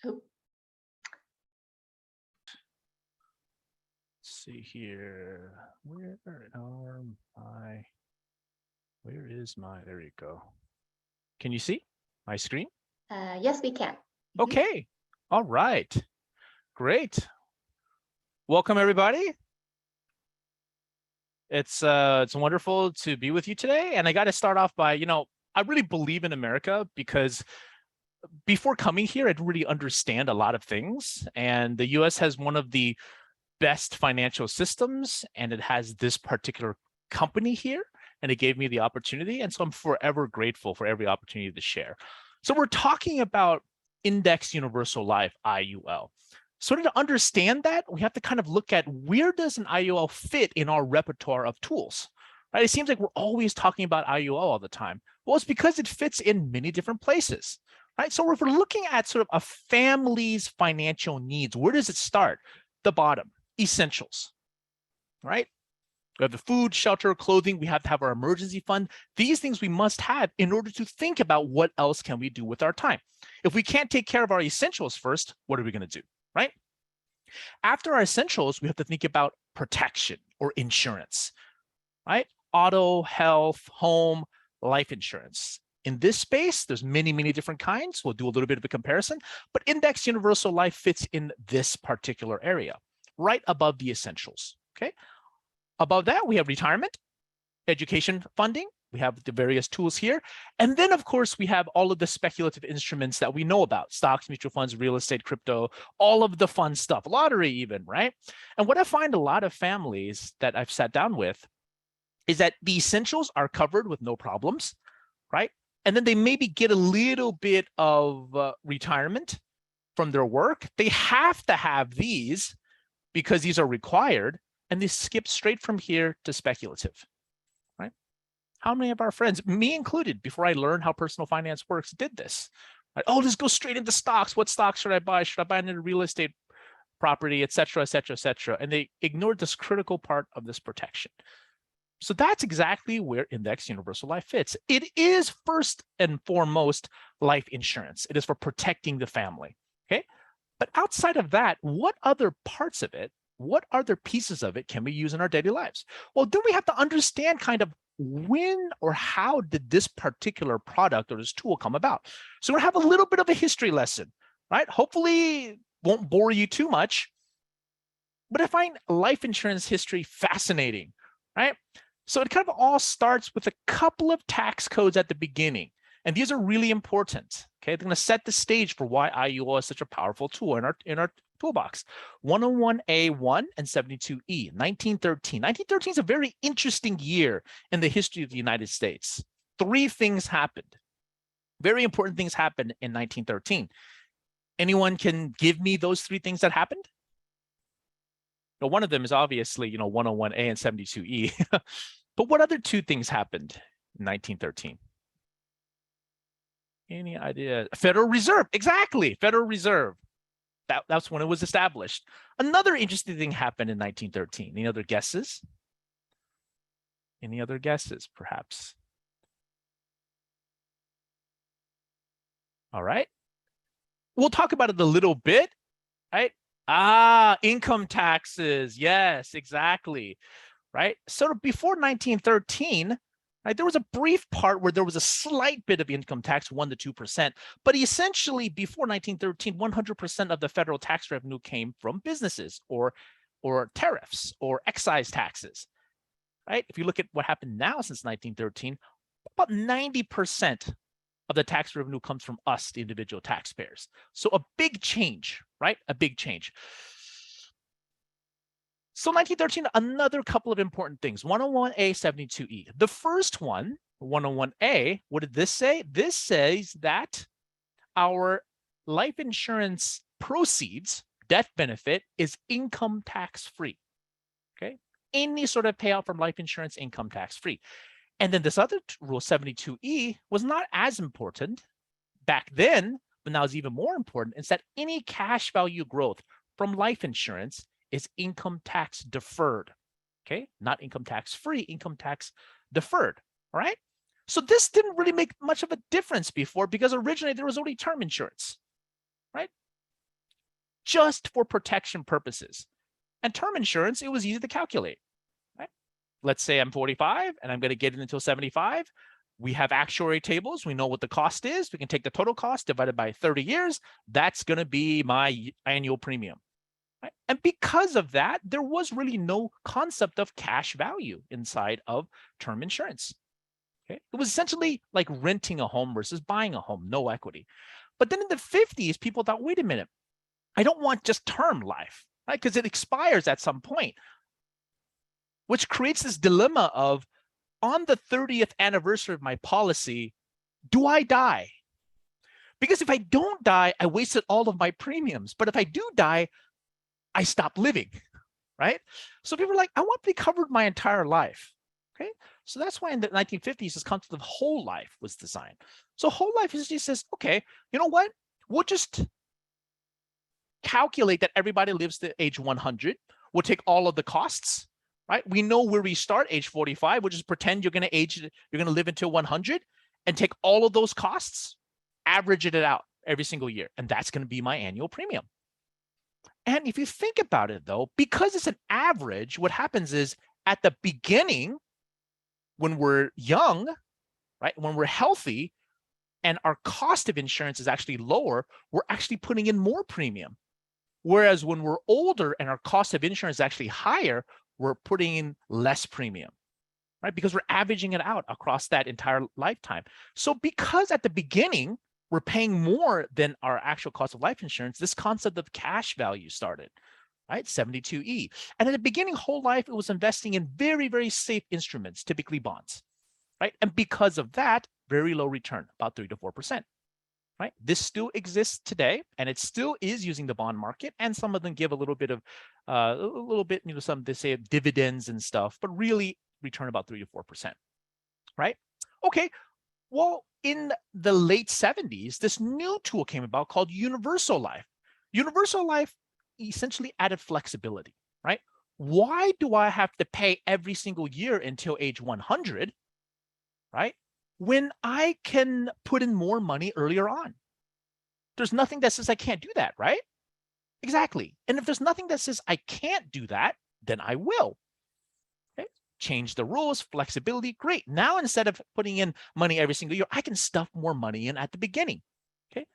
Oh, Let's see here. Where is my, there you go. Can you see my screen? yes, we can. Okay. All right. Great. Welcome, everybody. It's wonderful to be with you today. And I got to start off by, I really believe in America because before coming here, I didn't really understand a lot of things. And the US has one of the best financial systems, and it has this particular company here, and it gave me the opportunity. And so I'm forever grateful for every opportunity to share. So we're talking about Index Universal Life, IUL. So to understand that, we have to kind of look at where does an IUL fit in our repertoire of tools, right? It seems like we're always talking about IUL all the time. Well, it's because it fits in many different places, right? So if we're looking at sort of a family's financial needs, where does it start? The bottom, essentials, right? We have the food, shelter, clothing. We have to have our emergency fund. These things we must have in order to think about what else can we do with our time. If we can't take care of our essentials first, what are we going to do, right? After our essentials, we have to think about protection or insurance, right? Auto, health, home, life insurance. In this space, there's many, many different kinds. We'll do a little bit of a comparison, but Index Universal Life fits in this particular area, right above the essentials, okay? Above that, we have retirement, education funding. We have the various tools here. And then, of course, we have all of the speculative instruments that we know about: stocks, mutual funds, real estate, crypto, all of the fun stuff, lottery even, right? And what I find a lot of families that I've sat down with is that the essentials are covered with no problems, right? And then they maybe get a little bit of retirement from their work. They have to have these because these are required, and they skip straight from here to speculative, right? How many of our friends, me included, before I learned how personal finance works, did this? Right? Oh, just go straight into stocks. What stocks should I buy? Should I buy into real estate property, et cetera, et cetera, et cetera? And they ignored this critical part of this protection. So that's exactly where Index Universal Life fits. It is first and foremost life insurance. It is for protecting the family, okay? But outside of that, what other parts of it, what other pieces of it can we use in our daily lives? Well, then we have to understand kind of when or how did this particular product or this tool come about? So we're gonna have a little bit of a history lesson, right? Hopefully won't bore you too much, but I find life insurance history fascinating, right? So it kind of all starts with a couple of tax codes at the beginning. And these are really important. Okay, they're going to set the stage for why IUL is such a powerful tool in our toolbox. 101A1 and 72E, 1913. 1913 is a very interesting year in the history of the United States. Three things happened. Very important things happened in 1913. Anyone can give me those three things that happened? Now, one of them is obviously, 101A and 72E. But what other two things happened in 1913? Any idea? Federal Reserve, exactly, Federal Reserve. That's when it was established. Another interesting thing happened in 1913. Any other guesses? Any other guesses, perhaps? All right. We'll talk about it a little bit, right? Income taxes. Yes, exactly. Right. So before 1913, right, there was a brief part where there was a slight bit of income tax, 1% to 2%. But essentially, before 1913, 100% of the federal tax revenue came from businesses or tariffs or excise taxes. Right. If you look at what happened now since 1913, about 90% of the tax revenue comes from us, the individual taxpayers. So a big change, right? A big change. So 1913, another couple of important things, 101A, 72E. The first one, 101A, what did this say? This says that our life insurance proceeds, death benefit, is income tax free, okay? Any sort of payout from life insurance, income tax free. And then this other rule, 72E, was not as important back then, but now is even more important. It's that any cash value growth from life insurance is income tax deferred, okay? Not income tax free, income tax deferred, all right? So this didn't really make much of a difference before because originally there was only term insurance, right? just for protection purposes. And term insurance, it was easy to calculate. Right? Let's say I'm 45 and I'm going to get it until 75. We have actuary tables. We know what the cost is. We can take the total cost divided by 30 years. That's going to be my annual premium. Right? And because of that, there was really no concept of cash value inside of term insurance. Okay? It was essentially like renting a home versus buying a home, no equity. But then in the 50s, people thought, wait a minute, I don't want just term life, right? Because it expires at some point, which creates this dilemma of, on the 30th anniversary of my policy, do I die? Because if I don't die, I wasted all of my premiums. But if I do die, I stop living, right? So people are like, I want to be covered my entire life, okay? So that's why in the 1950s, this concept of whole life was designed. So whole life is just says, okay, you know what? We'll just calculate that everybody lives to age 100. We'll take all of the costs, right? We know where we start, age 45. We'll just pretend you're going to live until 100 and take all of those costs, average it out every single year. And that's going to be my annual premium. And if you think about it, though, because it's an average, what happens is at the beginning, when we're young, right, when we're healthy, and our cost of insurance is actually lower, we're actually putting in more premium. Whereas when we're older and our cost of insurance is actually higher, we're putting in less premium, right? Because we're averaging it out across that entire lifetime. So because at the beginning, we're paying more than our actual cost of life insurance, this concept of cash value started, right? 72E. And at the beginning, whole life, it was investing in very, very safe instruments, typically bonds, right? And because of that, very low return, about 3 to 4%. Right? This still exists today, and it still is using the bond market. And some of them give a little bit of, some they say dividends and stuff, but really return about 3 to 4%. Right? Okay. Well, in the late 70s, this new tool came about called Universal Life. Universal Life essentially added flexibility. Right? Why do I have to pay every single year until age 100? Right? When I can put in more money earlier on. There's nothing that says I can't do that, right? Exactly. And if there's nothing that says I can't do that, then I will. Okay? Change the rules, flexibility, great. Now, instead of putting in money every single year, I can stuff more money in at the beginning. Okay?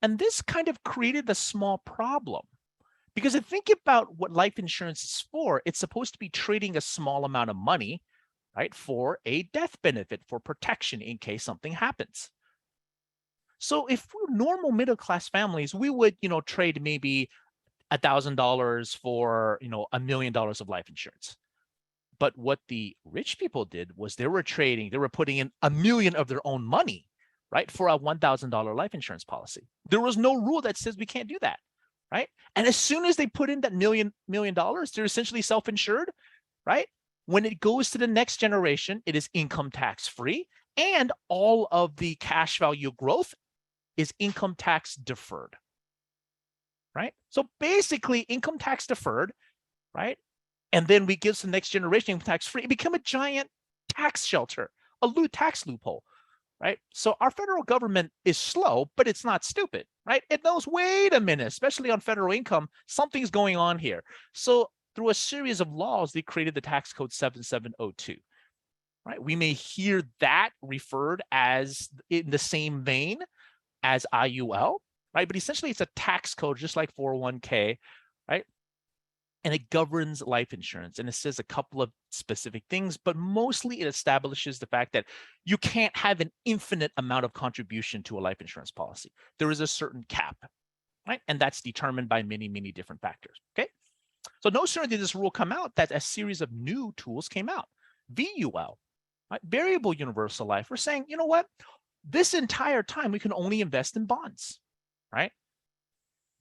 And this kind of created a small problem. Because if you think about what life insurance is for, it's supposed to be trading a small amount of money, right, for a death benefit, for protection in case something happens. So if we're normal middle-class families, we would, trade maybe $1,000 for, $1 million of life insurance. But what the rich people did was they were putting in $1 million of their own money, right, for a $1,000 life insurance policy. There was no rule that says we can't do that, right? And as soon as they put in that $1 million, they're essentially self-insured, right? When it goes to the next generation, it is income tax free, and all of the cash value growth is income tax deferred, right? So basically income tax deferred, right? And then we give the next generation income tax free. It become a giant tax shelter, a tax loophole, right? So our federal government is slow, but it's not stupid, right? It knows, wait a minute, especially on federal income, something's going on here. So through a series of laws, they created the tax code 7702, right? We may hear that referred as in the same vein as IUL, right? But essentially it's a tax code, just like 401k, right? And it governs life insurance. And it says a couple of specific things, but mostly it establishes the fact that you can't have an infinite amount of contribution to a life insurance policy. There is a certain cap, right? And that's determined by many, many different factors, okay? So no sooner did this rule come out that a series of new tools came out. VUL, right? Variable Universal Life. We're saying, you know what? This entire time we can only invest in bonds, right?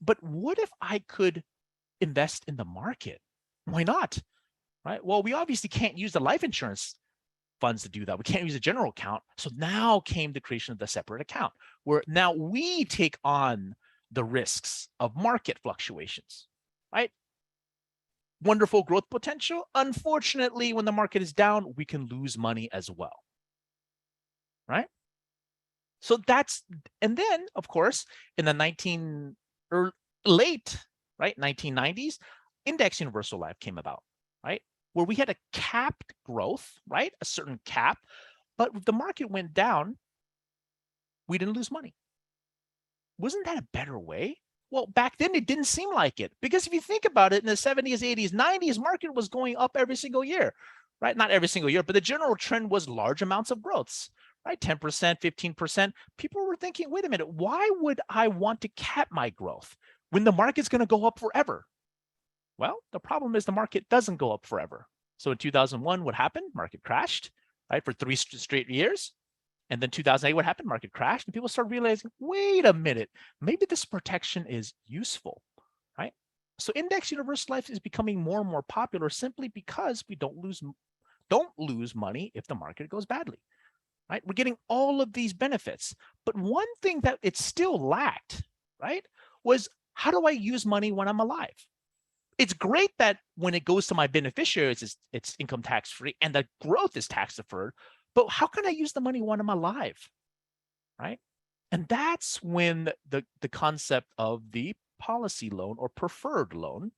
But what if I could invest in the market? Why not? Right? Well, we obviously can't use the life insurance funds to do that. We can't use a general account. So now came the creation of the separate account, where now we take on the risks of market fluctuations, right? Wonderful growth potential. Unfortunately, when the market is down, we can lose money as well, right? So and then, of course, in the late right? 1990s, index universal life came about, right? Where we had a capped growth, right? A certain cap, but if the market went down, we didn't lose money. Wasn't that a better way? Well, back then it didn't seem like it, because if you think about it, in the 70s, 80s, 90s, market was going up every single year, right? Not every single year, but the general trend was large amounts of growths, right? 10%, 15%. People were thinking, wait a minute, why would I want to cap my growth when the market's going to go up forever? Well, the problem is the market doesn't go up forever. So in 2001, what happened? Market crashed, right? For 3 straight years. And then 2008, what happened? Market crashed, and people started realizing, wait a minute, maybe this protection is useful, right? So index universal life is becoming more and more popular simply because we don't lose money if the market goes badly, right? We're getting all of these benefits. But one thing that it still lacked, right, was how do I use money when I'm alive? It's great that when it goes to my beneficiaries, it's income tax free and the growth is tax deferred. But how can I use the money when I'm alive, right? And that's when the concept of the policy loan or preferred loan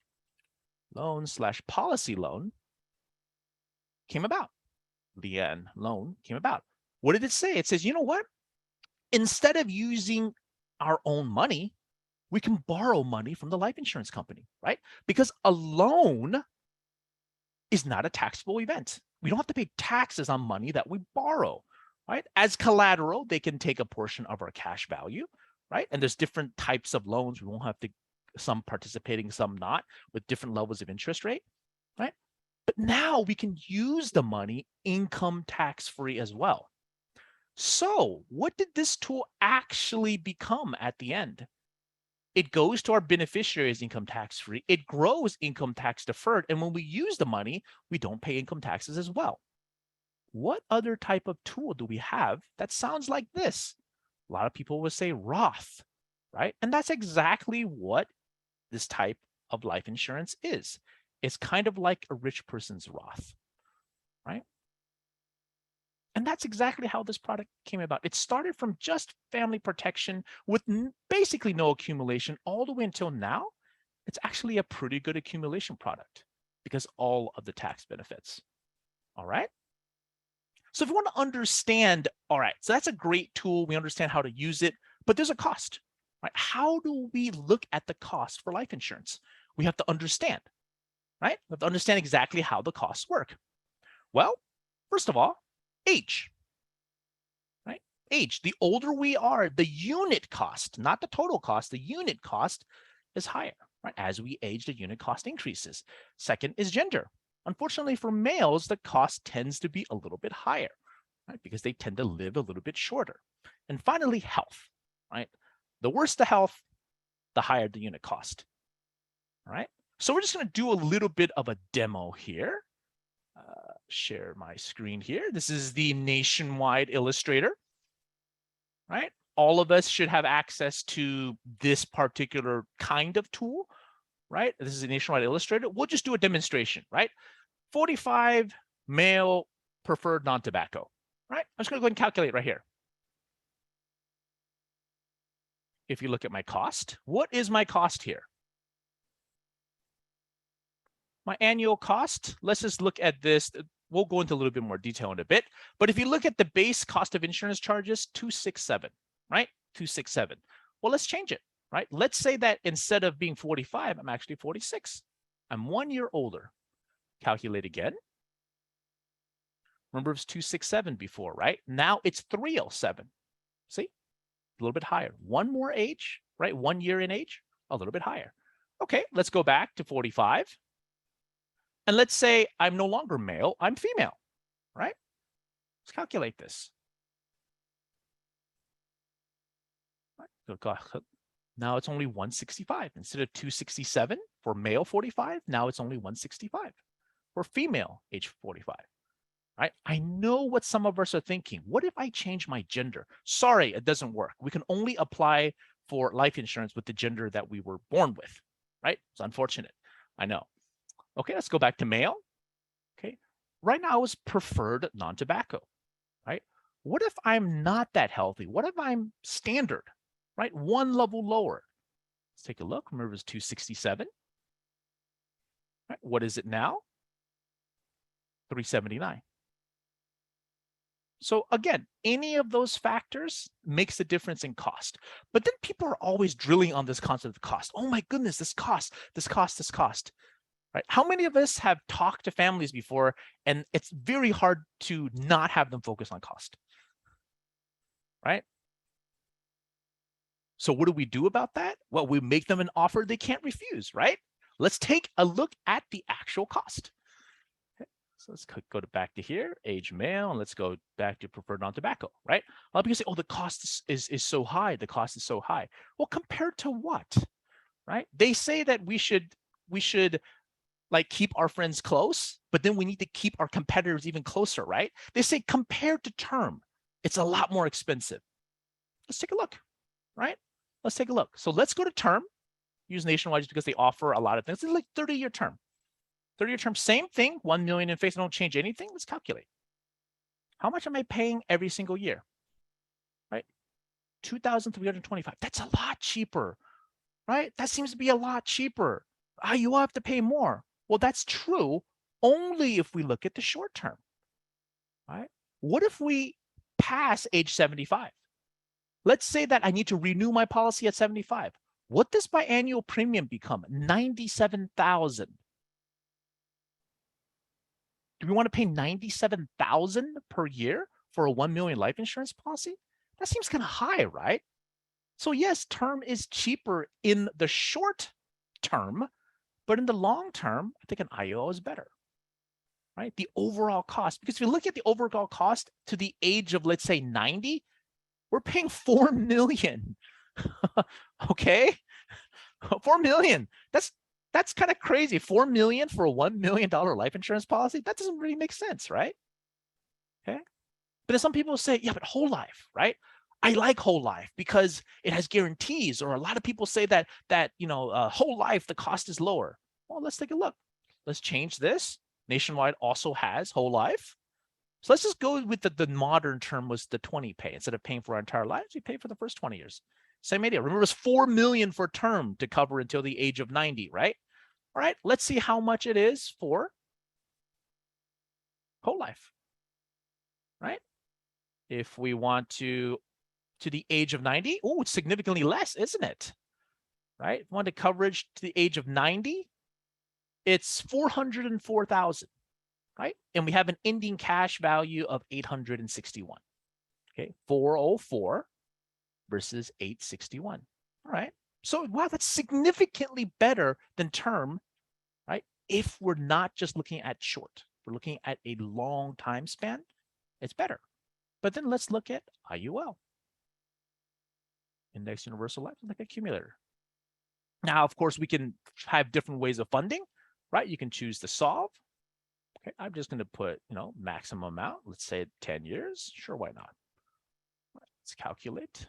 / policy loan came about. Lian loan came about. What did it say? It says, you know what? Instead of using our own money, we can borrow money from the life insurance company, right? Because a loan is not a taxable event. We don't have to pay taxes on money that we borrow, right? As collateral, they can take a portion of our cash value, right? And there's different types of loans. We won't have to, some participating, some not, with different levels of interest rate, right? But now we can use the money income tax free as well. So what did this tool actually become at the end? It goes to our beneficiaries income tax free. It grows income tax deferred. And when we use the money, we don't pay income taxes as well. What other type of tool do we have that sounds like this? A lot of people would say Roth, right? And that's exactly what this type of life insurance is. It's kind of like a rich person's Roth, right? And that's exactly how this product came about. It started from just family protection with basically no accumulation all the way until now. It's actually a pretty good accumulation product because all of the tax benefits. All right. So if you want to understand, all right, so that's a great tool. We understand how to use it, but there's a cost, right? How do we look at the cost for life insurance? We have to understand, right? We have to understand exactly how the costs work. Well, first of all, age, right? Age. The older we are, the unit cost, not the total cost, the unit cost is higher, right? As we age, the unit cost increases. Second is gender. Unfortunately, for males, the cost tends to be a little bit higher, right? Because they tend to live a little bit shorter. And finally, health, right? The worse the health, the higher the unit cost, all right? So we're just going to do a little bit of a demo here. Share my screen here. This is the Nationwide Illustrator, right? All of us should have access to this particular kind of tool, right? This is a Nationwide Illustrator. We'll just do a demonstration, right? 45 male preferred non-tobacco, right? I'm just going to go ahead and calculate right here. If you look at my cost, what is my cost here? My annual cost, let's just look at this. We'll go into a little bit more detail in a bit. But if you look at the base cost of insurance charges, 267, right? 267. Well, let's change it, right? Let's say that instead of being 45, I'm actually 46. I'm 1 year older. Calculate again. Remember, it was 267 before, right? Now it's 307. See? A little bit higher. One more age, right? 1 year in age, a little bit higher. Okay, let's go back to 45. And let's say I'm no longer male, I'm female, right? Let's calculate this. Now it's only 165. Instead of 267 for male 45, now it's only 165 for female age 45, right? I know what some of us are thinking. What if I change my gender? Sorry, it doesn't work. We can only apply for life insurance with the gender that we were born with, right? It's unfortunate, I know. Okay, let's go back to male. Okay, right now is preferred non-tobacco, right? What if I'm not that healthy? What if I'm standard, right? One level lower. Let's take a look. Remember, it was 267. Right? What is it now? 379. So again, any of those factors makes a difference in cost. But then people are always drilling on this concept of cost. Oh my goodness, this cost, this cost, this cost. Right? How many of us have talked to families before, and it's very hard to not have them focus on cost, right? So what do we do about that? Well, we make them an offer they can't refuse, right? Let's take a look at the actual cost. Okay. So let's go back to here, age male, and let's go back to preferred non-tobacco, right? A lot of people say, oh, the cost is so high. The cost is so high. Well, compared to what, right? They say that we should like keep our friends close, but then we need to keep our competitors even closer, right? They say compared to term, it's a lot more expensive. Let's take a look, right? Let's take a look. So let's go to term, use Nationwide just because they offer a lot of things. It's like 30-year term. 30-year term, same thing, 1 million in face, don't change anything. Let's calculate. How much am I paying every single year, right? 2,325. That's a lot cheaper, right? That seems to be a lot cheaper. You will have to pay more. Well, that's true only if we look at the short term, right? What if we pass age 75? Let's say that I need to renew my policy at 75. What does my annual premium become? 97,000. Do we want to pay 97,000 per year for a 1 million life insurance policy? That seems kind of high, right? So yes, term is cheaper in the short term, but in the long term, I think an IUL is better, right? The overall cost, because if you look at the overall cost to the age of, let's say 90, we're paying 4 million. Okay, 4 million. That's kind of crazy. 4 million for a $1 million life insurance policy. That doesn't really make sense, right? Okay. But then some people say, yeah, but whole life, right? I like whole life because it has guarantees, or a lot of people say that whole life, the cost is lower. Well, let's take a look. Let's change this. Nationwide also has whole life. So let's just go with the modern term was the 20 pay. Instead of paying for our entire lives, we pay for the first 20 years. Same idea. Remember, it's 4 million for term to cover until the age of 90, right? All right, let's see how much it is for whole life, right? If we want to the age of 90, oh, it's significantly less, isn't it? Right? If we want the coverage to the age of 90, it's 404,000, right? And we have an ending cash value of 861. Okay, 404 versus 861. All right. So wow, that's significantly better than term, right? If we're not just looking at short, we're looking at a long time span, it's better. But then let's look at IUL. Index Universal Life, like accumulator. Now, of course, we can have different ways of funding, right? You can choose to solve. Okay, I'm just going to put, maximum amount. Let's say 10 years. Sure, why not? Let's calculate.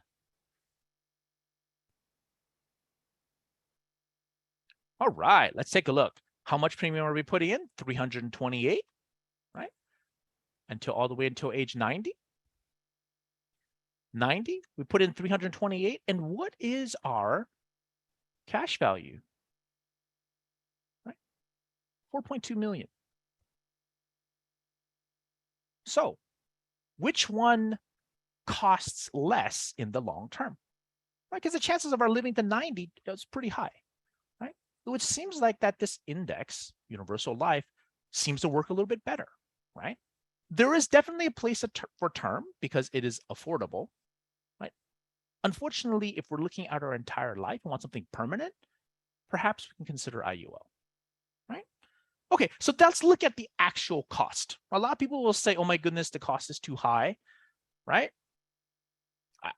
All right, let's take a look. How much premium are we putting in? 328, right? All the way until age 90. 90, we put in 328. And what is our cash value? Right? 4.2 million. So which one costs less in the long term? Right? Because the chances of our living to 90 is pretty high, right? Which seems like that this index, Universal Life, seems to work a little bit better, right? There is definitely a place for term because it is affordable, right? Unfortunately, if we're looking at our entire life and want something permanent, perhaps we can consider IUL, right? Okay, so let's look at the actual cost. A lot of people will say, oh my goodness, the cost is too high, right?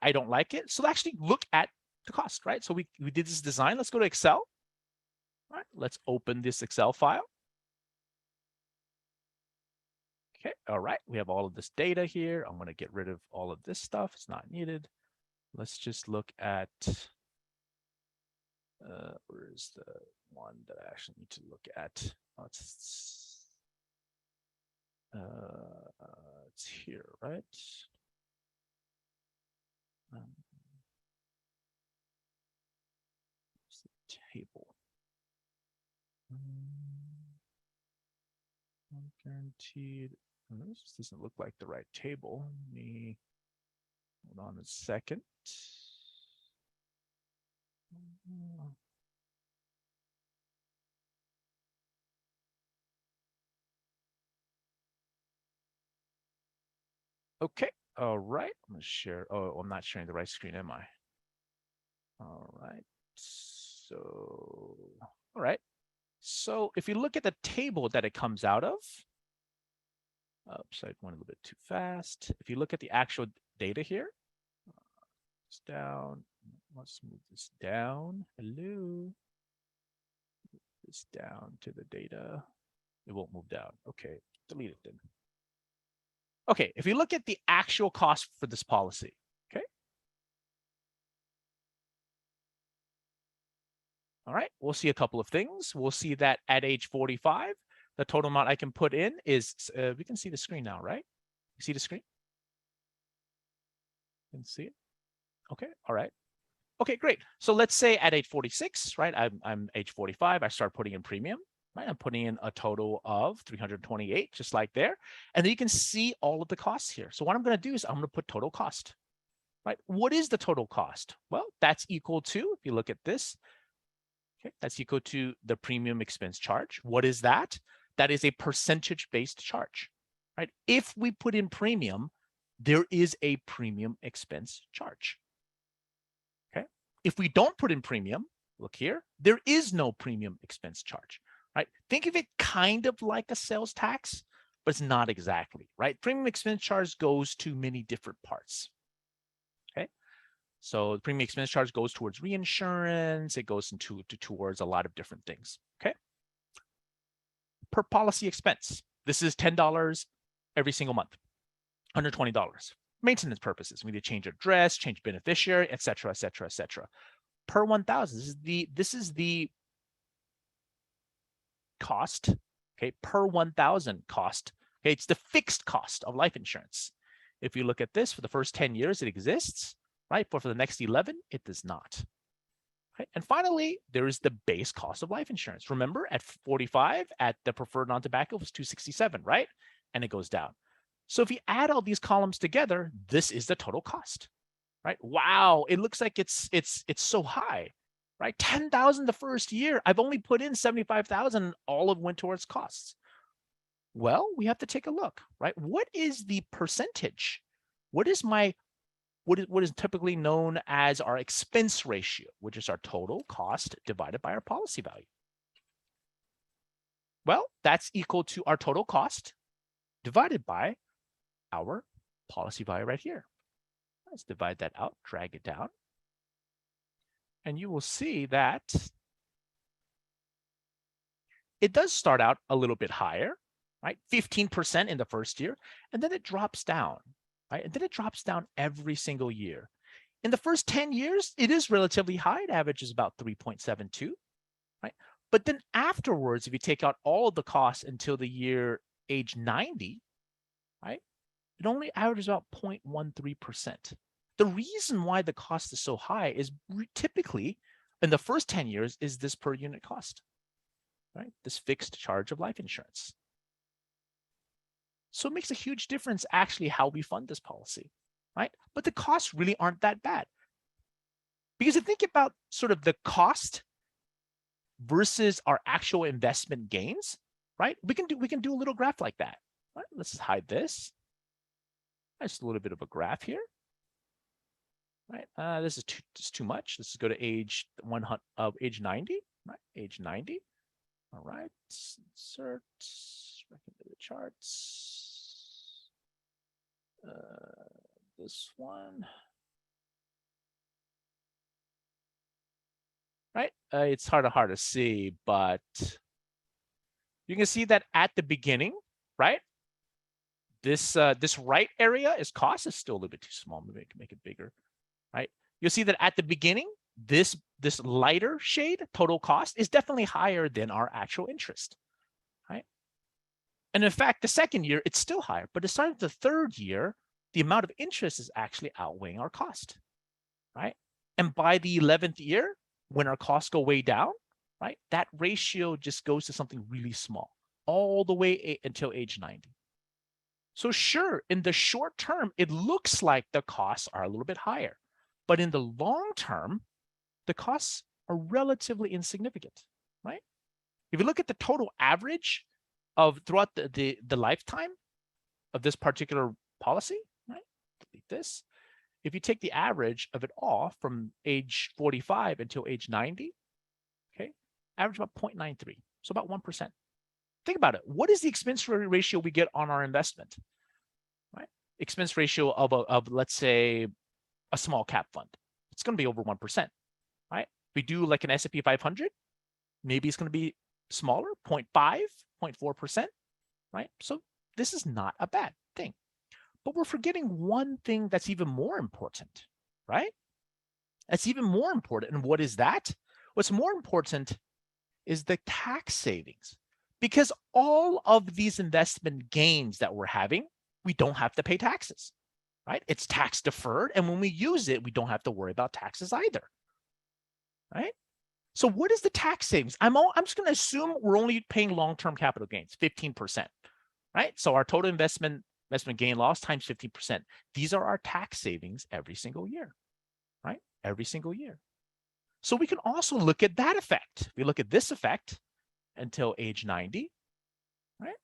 I don't like it. So actually look at the cost, right? So we did this design. Let's go to Excel. All right, let's open this Excel file. Okay, all right, we have all of this data here. I'm going to get rid of all of this stuff. It's not needed. Let's just look at, where is the one that I actually need to look at? Oh, it's here, right? table. Guaranteed. This doesn't look like the right table. Let me hold on a second. Okay. All right. I'm going to share. Oh, I'm not sharing the right screen, am I? All right. So, all right. So if you look at the table that it comes out of, oops, I went a little bit too fast. If you look at the actual data here, it's down. Let's move this down. Hello. Move this down to the data. It won't move down. Okay, delete it then. Okay, if you look at the actual cost for this policy, okay. All right, we'll see a couple of things. We'll see that at age 45, the total amount I can put in is, we can see the screen now, right? You see the screen? You can see it? Okay, all right. Okay, great. So let's say at age 46, right? I'm age 45, I start putting in premium, right? I'm putting in a total of 328, just like there. And then you can see all of the costs here. So what I'm gonna do is I'm gonna put total cost, right? What is the total cost? Well, that's equal to, if you look at this, okay, that's equal to the premium expense charge. What is that? That is a percentage-based charge, right? If we put in premium, there is a premium expense charge. Okay. If we don't put in premium, look here, there is no premium expense charge, right? Think of it kind of like a sales tax, but it's not exactly, right? Premium expense charge goes to many different parts. Okay. So the premium expense charge goes towards reinsurance. It goes towards a lot of different things. Okay. Per policy expense, this is $10 every single month, $120. Maintenance purposes, we need to change address, change beneficiary, et cetera, et cetera, et cetera. Per 1,000, this is the cost, okay, per 1,000 cost. Okay, it's the fixed cost of life insurance. If you look at this, for the first 10 years, it exists, right? But for the next 11, it does not. Right? And finally, there is the base cost of life insurance. Remember, at 45, at the preferred non-tobacco, it was $267, right? And it goes down. So if you add all these columns together, this is the total cost, right? Wow, it looks like it's so high, right? 10,000 the first year. I've only put in 75,000. All of went towards costs. Well, we have to take a look, right? What is the percentage? What is what is typically known as our expense ratio, which is our total cost divided by our policy value? Well, that's equal to our total cost divided by our policy value right here. Let's divide that out, drag it down. And you will see that it does start out a little bit higher, right? 15% in the first year, and then it drops down, right? And then it drops down every single year. In the first 10 years, it is relatively high. It averages about 3.72, right? But then afterwards, if you take out all of the costs until the year age 90, right? It only averages about 0.13%. The reason why the cost is so high is typically in the first 10 years is this per unit cost, right? This fixed charge of life insurance. So it makes a huge difference actually how we fund this policy, right? But the costs really aren't that bad. Because if you think about sort of the cost versus our actual investment gains, right? We can do a little graph like that. Right? Let's just hide this. Just a little bit of a graph here. Right? This is too much. Let's go to age 100 of age 90. Right? Age 90. All right. Insert. Back into the charts. This one. Right? It's hard to see, but you can see that at the beginning, right? This right area is cost. Is still a little bit too small. Maybe I can make it bigger, right? You'll see that at the beginning, this lighter shade, total cost, is definitely higher than our actual interest, right? And in fact, the second year, it's still higher. But starting the third year, the amount of interest is actually outweighing our cost, right? And by the 11th year, when our costs go way down, right? That ratio just goes to something really small, all the way until age 90. So sure, in the short term, it looks like the costs are a little bit higher, but in the long term, the costs are relatively insignificant, right? If you look at the total average of throughout the lifetime of this particular policy, right? Delete this. If you take the average of it all from age 45 until age 90, okay, average about 0.93, so about 1%. Think about it. What is the expense ratio we get on our investment, right? Expense ratio of let's say, a small cap fund. It's going to be over 1%, right? If we do like an S&P 500, maybe it's going to be smaller, 0.5, 0.4%, right? So this is not a bad thing. But we're forgetting one thing that's even more important, right? That's even more important. And what is that? What's more important is the tax savings. Because all of these investment gains that we're having, we don't have to pay taxes, right? It's tax deferred. And when we use it, we don't have to worry about taxes either, right? So what is the tax savings? I'm just going to assume we're only paying long-term capital gains, 15%, right? So our total investment gain loss times 15%. These are our tax savings every single year, right? Every single year. So we can also look at that effect. We look at this effect until age 90, right?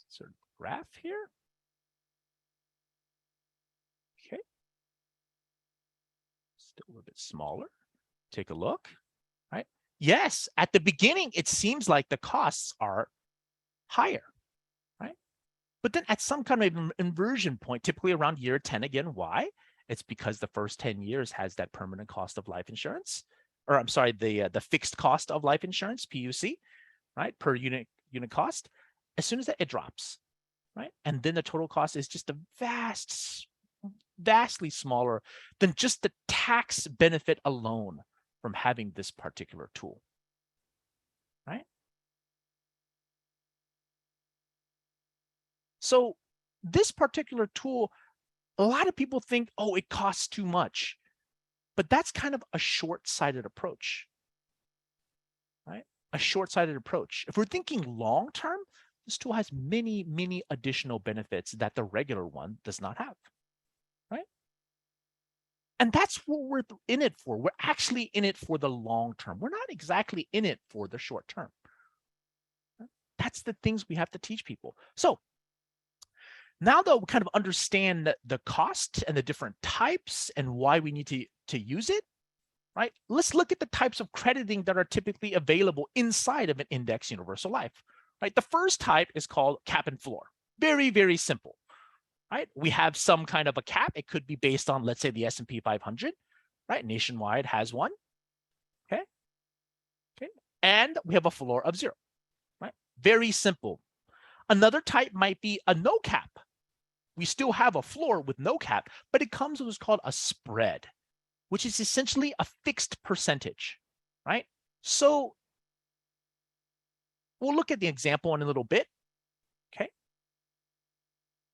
Sort of graph here. Okay. Still a little bit smaller. Take a look, right? Yes, at the beginning, it seems like the costs are higher, right? But then at some kind of inversion point, typically around year 10 again, why? It's because the first 10 years has that permanent cost of life insurance, or I'm sorry, the fixed cost of life insurance, PUC, right? Per unit cost. As soon as that, it drops, right? And then the total cost is just a vastly smaller than just the tax benefit alone from having this particular tool, right? So this particular tool, a lot of people think, oh, it costs too much, but that's kind of a short-sighted approach, right? A short-sighted approach. If we're thinking long-term, this tool has many, many additional benefits that the regular one does not have, right? And that's what we're in it for. We're actually in it for the long term. We're not exactly in it for the short term. That's the things we have to teach people. So now that we kind of understand the cost and the different types and why we need to use it, right? Let's look at the types of crediting that are typically available inside of an index universal life, right? The first type is called cap and floor. Very, very simple, right? We have some kind of a cap. It could be based on, let's say, the S&P 500, right? Nationwide has one, okay? And we have a floor of 0, right? Very simple. Another type might be a no cap. We still have a floor with no cap, but it comes with what's called a spread, which is essentially a fixed percentage, right? So we'll look at the example in a little bit, okay?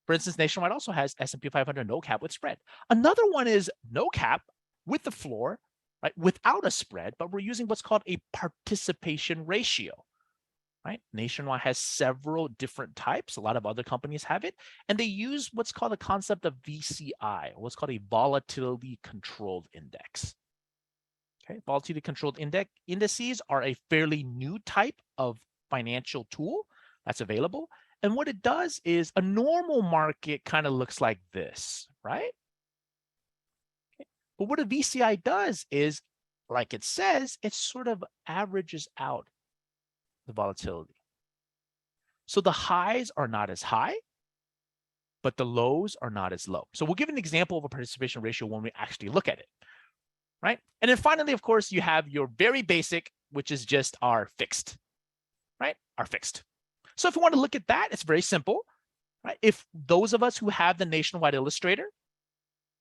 For instance, Nationwide also has S&P 500 no cap with spread. Another one is no cap with the floor, right, without a spread, but we're using what's called a participation ratio, right? Nationwide has several different types. A lot of other companies have it, and they use what's called a concept of VCI, what's called a volatility controlled index. Okay, volatility controlled indices are a fairly new type of financial tool that's available. And what it does is a normal market kind of looks like this, right? Okay. But what a VCI does is, like it says, it sort of averages out the volatility. So the highs are not as high, but the lows are not as low. So we'll give an example of a participation ratio when we actually look at it, right? And then finally, of course, you have your very basic, which is just our fixed, right? Our fixed. So if you want to look at that, it's very simple, right? If those of us who have the Nationwide Illustrator,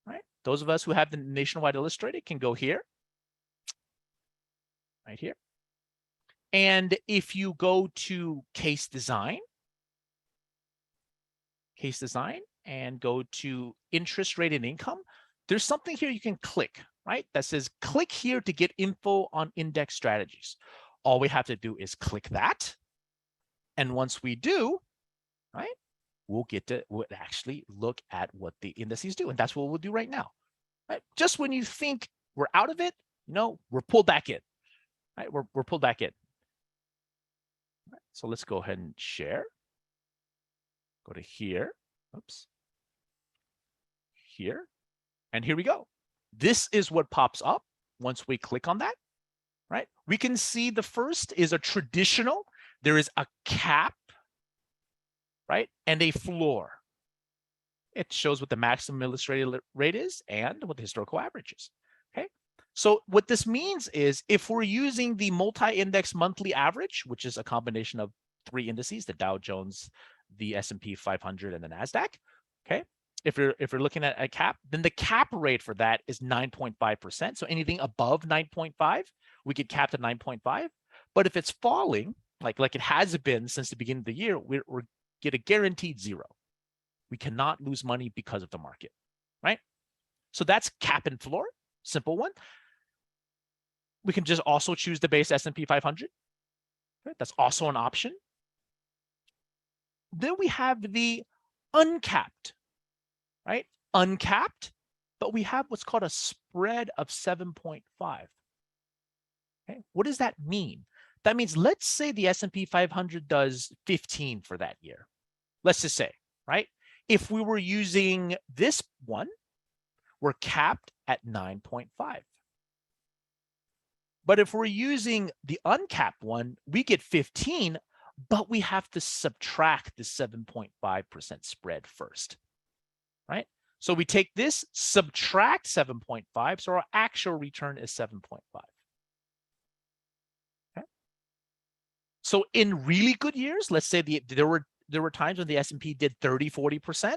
right? Those of us who have the Nationwide Illustrator can go here, right here. And if you go to case design, and go to interest rate and income, there's something here you can click, right? That says click here to get info on index strategies. all we have to do is click that. And once we do, right, we'll actually look at what the indices do. And that's what we'll do right now. Right? Just when you think we're out of it, we're pulled back in. Right? We're pulled back in. Right? So let's go ahead and share. Go to here. Oops. Here. And here we go. This is what pops up once we click on that. Right? We can see the first is a traditional. There is a cap, right? And a floor. It shows what the maximum illustrated rate is and what the historical average is. Okay. So what this means is if we're using the multi-index monthly average, which is a combination of 3 indices, the Dow Jones, the S&P 500, and the NASDAQ. Okay. If you're looking at a cap, then the cap rate for that is 9.5%. So anything above 9.5, we get capped at 9.5. But if it's falling, like it has been since the beginning of the year, we're get a guaranteed 0. We cannot lose money because of the market, right? So that's cap and floor, simple one. We can just also choose the base S&P 500. Right? That's also an option. Then we have the uncapped, right? Uncapped, but we have what's called a spread of 7.5. Okay, what does that mean? That means let's say the S&P 500 does 15 for that year. Let's just say, right? If we were using this one, we're capped at 9.5. But if we're using the uncapped one, we get 15, but we have to subtract the 7.5% spread first, right? So we take this, subtract 7.5, so our actual return is 7.5. Okay. So in really good years, let's say there were times when the S&P did 30, 40%,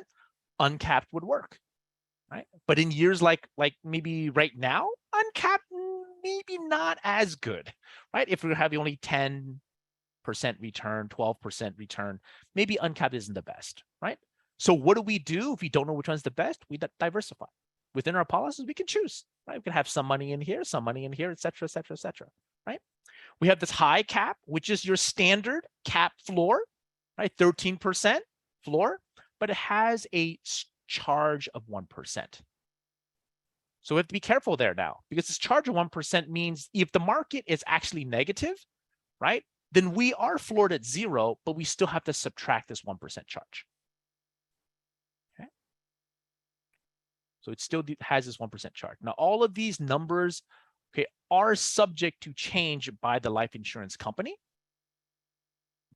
uncapped would work, right? But in years like maybe right now, uncapped maybe not as good, right? If we're having only 10% return, 12% return, maybe uncapped isn't the best, right? So what do we do if we don't know which one's the best? We diversify. Within our policies, we can choose, right? We can have some money in here, some money in here, et cetera, et cetera, et cetera, right? We have this high cap, which is your standard cap floor, right? 13% floor, but it has a charge of 1%. So we have to be careful there now, because this charge of 1% means if the market is actually negative, right, then we are floored at 0, but we still have to subtract this 1% charge. Okay. So it still has this 1% charge. Now, all of these numbers, okay, are subject to change by the life insurance company,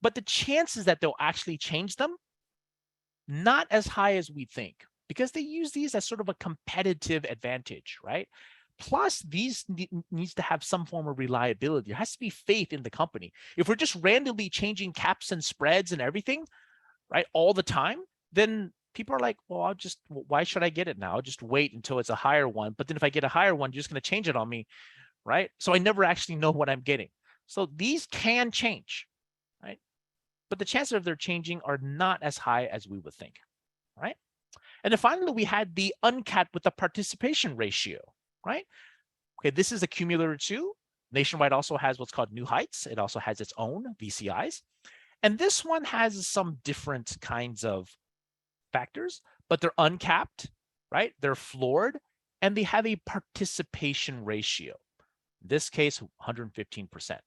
but the chances that they'll actually change them, not as high as we think, because they use these as sort of a competitive advantage, right? Plus, these needs to have some form of reliability. There has to be faith in the company. If we're just randomly changing caps and spreads and everything, right, all the time, then people are like, well, why should I get it now? I'll just wait until it's a higher one. But then if I get a higher one, you're just going to change it on me, right? So I never actually know what I'm getting. So these can change, right? But the chances of their changing are not as high as we would think, right? And then finally, we had the uncapped with the participation ratio, right? Okay, this is a cumulative 2. Nationwide also has what's called New Heights. It also has its own VCIs. And this one has some different kinds of factors, but they're uncapped, right? They're floored, and they have a participation ratio. In this case, 115%,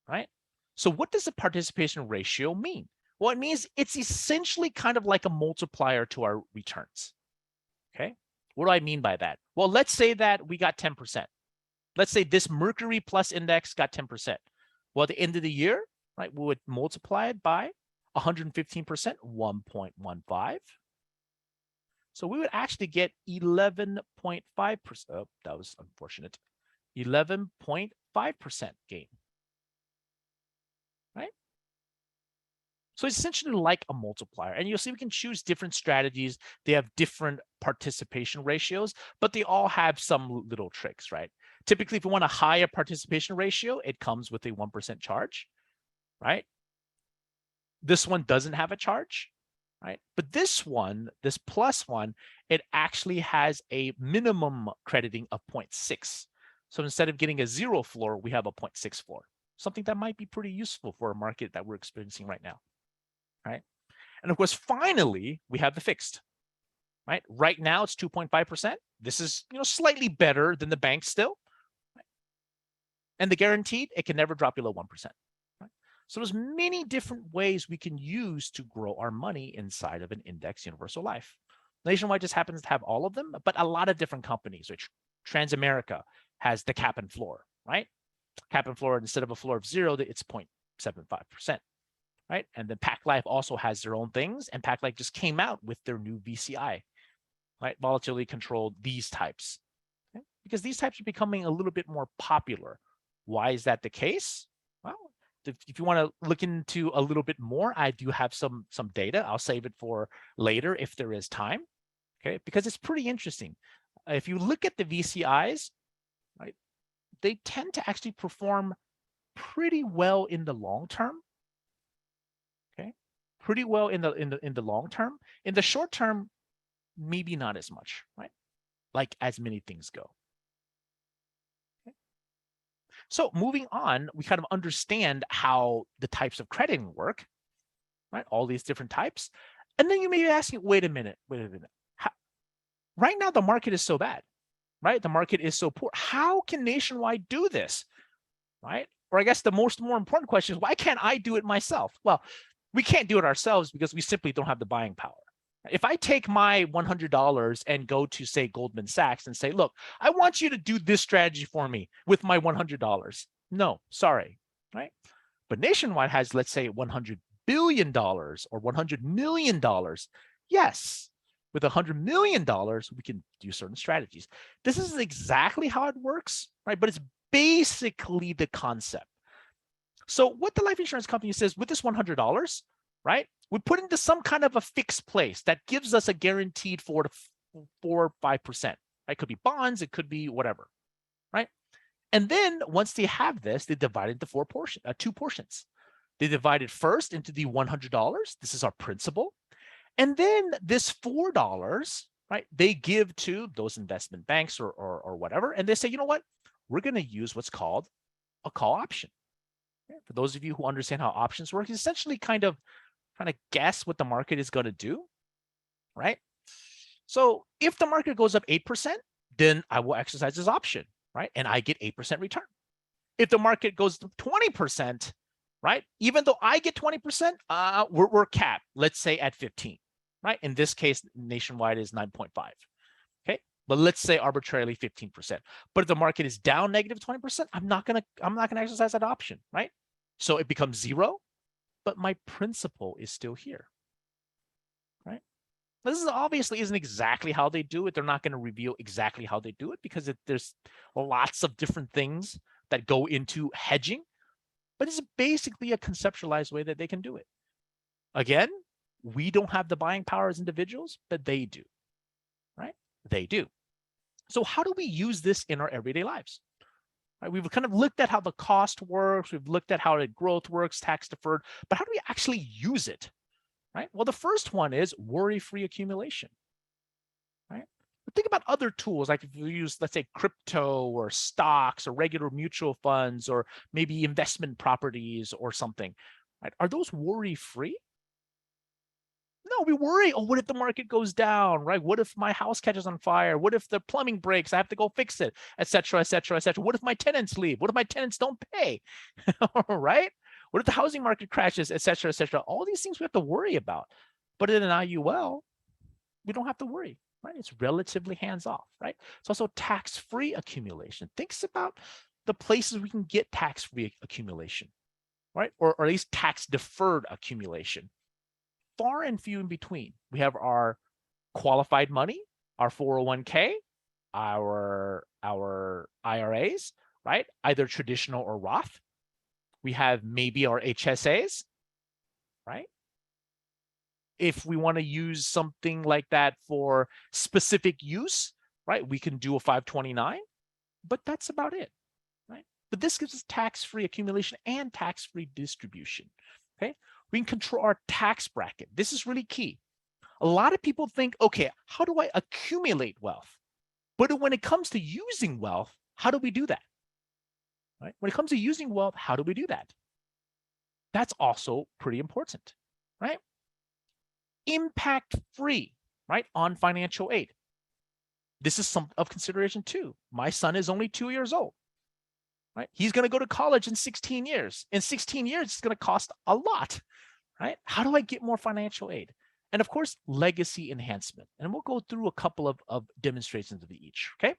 right? So what does the participation ratio mean? Well, it means it's essentially kind of like a multiplier to our returns. Okay. What do I mean by that? Well, let's say that we got 10%. Let's say this Mercury Plus index got 10%. Well, at the end of the year, right, we would multiply it by 115%, 1.15. So we would actually get 11.5%. Oh, that was unfortunate. 11.5% gain. Right? So it's essentially like a multiplier. And you'll see we can choose different strategies. They have different participation ratios, but they all have some little tricks, right? Typically, if you want a higher participation ratio, it comes with a 1% charge, right? This one doesn't have a charge, right? But this one, this plus one, it actually has a minimum crediting of 0.6. So instead of getting a 0 floor, we have a 0.6 floor. something that might be pretty useful for a market that we're experiencing right now, right? And of course, finally, we have the fixed, right? Right now, it's 2.5%. This is, slightly better than the bank still. Right? And the guaranteed, it can never drop below 1%. Right? So there's many different ways we can use to grow our money inside of an index universal life. Nationwide just happens to have all of them, but a lot of different companies, which Transamerica has the cap and floor, right? Cap and floor, instead of a floor of 0, it's 0.75%, right? And then Pac Life also has their own things, and Pac Life just came out with their new VCI, right? Volatility controlled, these types, okay? Because these types are becoming a little bit more popular. Why is that the case? Well, if you want to look into a little bit more, I do have some data. I'll save it for later if there is time, okay? Because it's pretty interesting. If you look at the VCIs, right, they tend to actually perform pretty well in the long term. Okay, pretty well in the long term. In the short term, maybe not as much, right? Like as many things go. Okay. So moving on, we kind of understand how the types of crediting work, right? All these different types. And then you may be asking, wait a minute. Right now, the market is so bad, right? The market is so poor. How can Nationwide do this, right? Or I guess the more important question is, why can't I do it myself? Well, we can't do it ourselves because we simply don't have the buying power. If I take my $100 and go to, say, Goldman Sachs and say, look, I want you to do this strategy for me with my $100. No, sorry, right? But Nationwide has, let's say, $100 billion or $100 million. Yes, with $100 million, we can do certain strategies. This is exactly how it works, right? But it's basically the concept. So what the life insurance company says, with this $100, right, we put into some kind of a fixed place that gives us a guaranteed 4 or 5%. Right? It could be bonds, it could be whatever, right? And then once they have this, they divide it into two portions. They divide it first into the $100. This is our principal. And then this $4, right, they give to those investment banks or whatever. And they say, you know what, we're going to use what's called a call option. Okay? For those of you who understand how options work, it's essentially kind of trying to guess what the market is going to do, right? So if the market goes up 8%, then I will exercise this option, right? And I get 8% return. If the market goes to 20%, right, even though I get 20%, we're capped, let's say at 15, right? In this case, Nationwide is 9.5, okay? But let's say arbitrarily 15%. But if the market is down negative 20%, I'm not gonna exercise that option, right? So it becomes 0, but my principal is still here, right? This is obviously isn't exactly how they do it. They're not going to reveal exactly how they do it because there's lots of different things that go into hedging, but it's basically a conceptualized way that they can do it. Again, we don't have the buying power as individuals, but they do, right? They do. So how do we use this in our everyday lives? Right? We've kind of looked at how the cost works. We've looked at how the growth works, tax deferred, but how do we actually use it? Right? Well, the first one is worry-free accumulation. Right? But think about other tools, like if you use, let's say, crypto or stocks or regular mutual funds or maybe investment properties or something. Right? Are those worry-free? No, we worry. Oh, what if the market goes down, right? What if my house catches on fire? What if the plumbing breaks? I have to go fix it, et cetera, et cetera, et cetera. What if my tenants leave? What if my tenants don't pay? Right? What if the housing market crashes, et cetera, et cetera? All these things we have to worry about. But in an IUL, we don't have to worry, right? It's relatively hands-off, right? It's also tax-free accumulation. Think about the places we can get tax-free accumulation, right? Or at least tax-deferred accumulation. Far and few in between. We have our qualified money, our 401k, our IRAs, right? Either traditional or Roth. We have maybe our HSAs, right? If we want to use something like that for specific use, right, we can do a 529, but that's about it, right? But this gives us tax-free accumulation and tax-free distribution, okay? We can control our tax bracket. This is really key. A lot of people think, okay, how do I accumulate wealth? But when it comes to using wealth, how do we do that? right? When it comes to using wealth, how do we do that? That's also pretty important, right? Impact free, right, on financial aid. This is some of consideration too. My son is only 2 years old, right? He's going to go to college in 16 years. In 16 years, it's going to cost a lot, right? How do I get more financial aid? And of course, legacy enhancement. And we'll go through a couple of demonstrations of each, okay?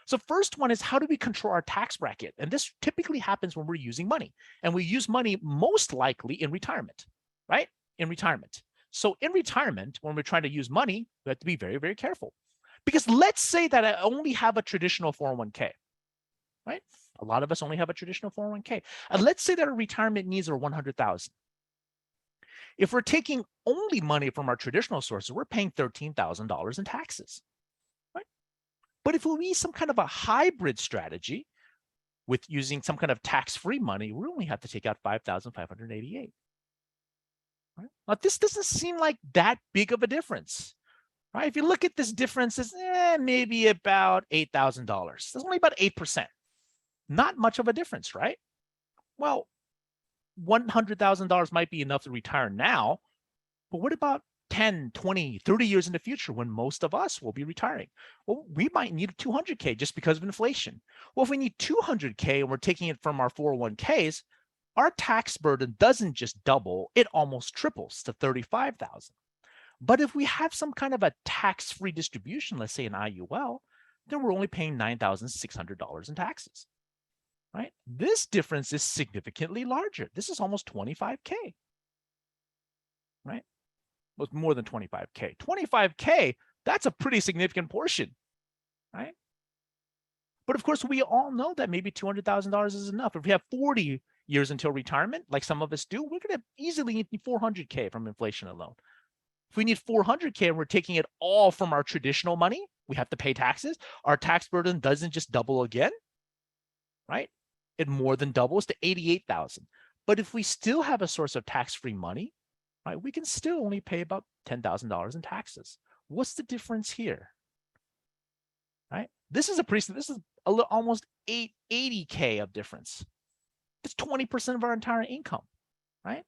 So first one is, how do we control our tax bracket? And this typically happens when we're using money. And we use money most likely in retirement, right? In retirement. So in retirement, when we're trying to use money, we have to be very, very careful. Because let's say that I only have a traditional 401k, right? A lot of us only have a traditional 401k. And let's say that our retirement needs are 100,000. If we're taking only money from our traditional sources, we're paying $13,000 in taxes, right? But if we use some kind of a hybrid strategy with using some kind of tax-free money, we only have to take out $5,588. Right? Now, this doesn't seem like that big of a difference. Right? If you look at this difference, it's maybe about $8,000. That's only about 8%. Not much of a difference, right? Well, $100,000 might be enough to retire now, but what about 10, 20, 30 years in the future when most of us will be retiring? Well, we might need 200K just because of inflation. Well, if we need 200K and we're taking it from our 401ks, our tax burden doesn't just double, it almost triples to 35,000. But if we have some kind of a tax-free distribution, let's say an IUL, then we're only paying $9,600 in taxes, right? This difference is significantly larger. This is almost 25K, right? Well, more than 25K. 25K, that's a pretty significant portion, right? But of course, we all know that maybe $200,000 is enough. If we have 40 years until retirement, like some of us do, we're going to easily need 400K from inflation alone. If we need 400K and we're taking it all from our traditional money, we have to pay taxes. Our tax burden doesn't just double again, right? It more than doubles to 88,000. But if we still have a source of tax-free money, right, we can still only pay about $10,000 in taxes. What's the difference here? Right? This is almost 80K of difference. It's 20% of our entire income, right?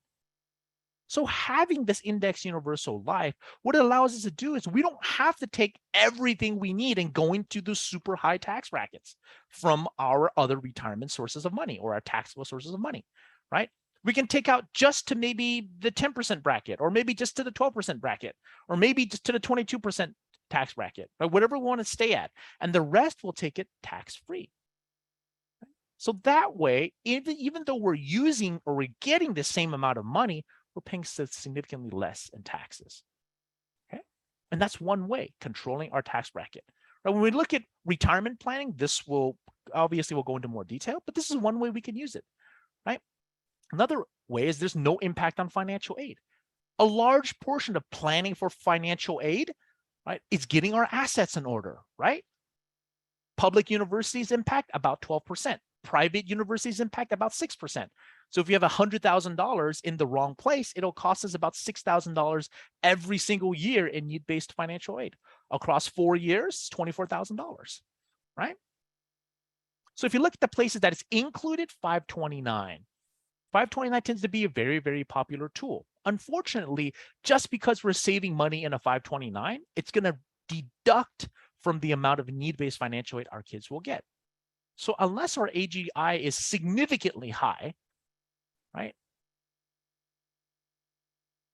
So having this index universal life, what it allows us to do is we don't have to take everything we need and go into the super high tax brackets from our other retirement sources of money or our taxable sources of money, right? We can take out just to maybe the 10% bracket, or maybe just to the 12% bracket, or maybe just to the 22% tax bracket, or whatever we want to stay at. And the rest we'll take it tax-free. So that way, even though we're using or we're getting the same amount of money, we're paying significantly less in taxes, okay? And that's one way, controlling our tax bracket. Right? When we look at retirement planning, this will, obviously we'll go into more detail, but this is one way we can use it, right? Another way is there's no impact on financial aid. A large portion of planning for financial aid, right, is getting our assets in order, right? Public universities impact about 12%. Private universities impact about 6%. So if you have $100,000 in the wrong place, it'll cost us about $6,000 every single year in need-based financial aid. Across 4 years, $24,000, right? So if you look at the places that it's included, 529. 529 tends to be a very, very popular tool. Unfortunately, just because we're saving money in a 529, it's going to deduct from the amount of need-based financial aid our kids will get. So unless our AGI is significantly high, right,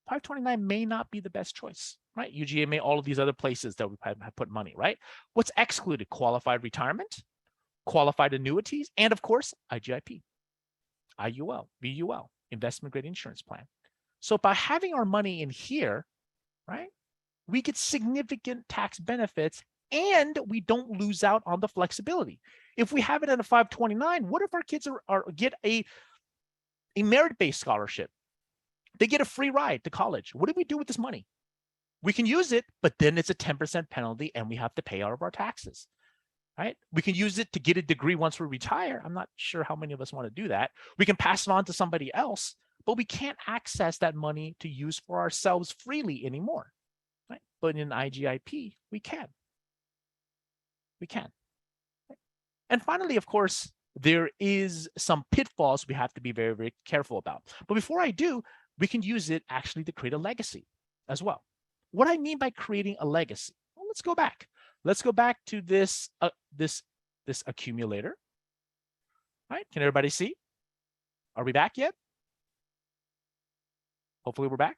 529 may not be the best choice, right? UGMA, all of these other places that we have put money, right? What's excluded? Qualified retirement, qualified annuities, and of course, IGIP, IUL, VUL, investment grade insurance plan. So by having our money in here, right, we get significant tax benefits and we don't lose out on the flexibility. If we have it at a 529, what if our kids get a merit-based scholarship? They get a free ride to college. What do we do with this money? We can use it, but then it's a 10% penalty and we have to pay out of our taxes, right? We can use it to get a degree once we retire. I'm not sure how many of us want to do that. We can pass it on to somebody else, but we can't access that money to use for ourselves freely anymore, right? But in IGIP, we can. We can. And finally, of course, there is some pitfalls we have to be very, very careful about. But before I do, we can use it actually to create a legacy as well. What I mean by creating a legacy, well, let's go back. Let's go back to this accumulator. All right, can everybody see? Are we back yet? Hopefully we're back.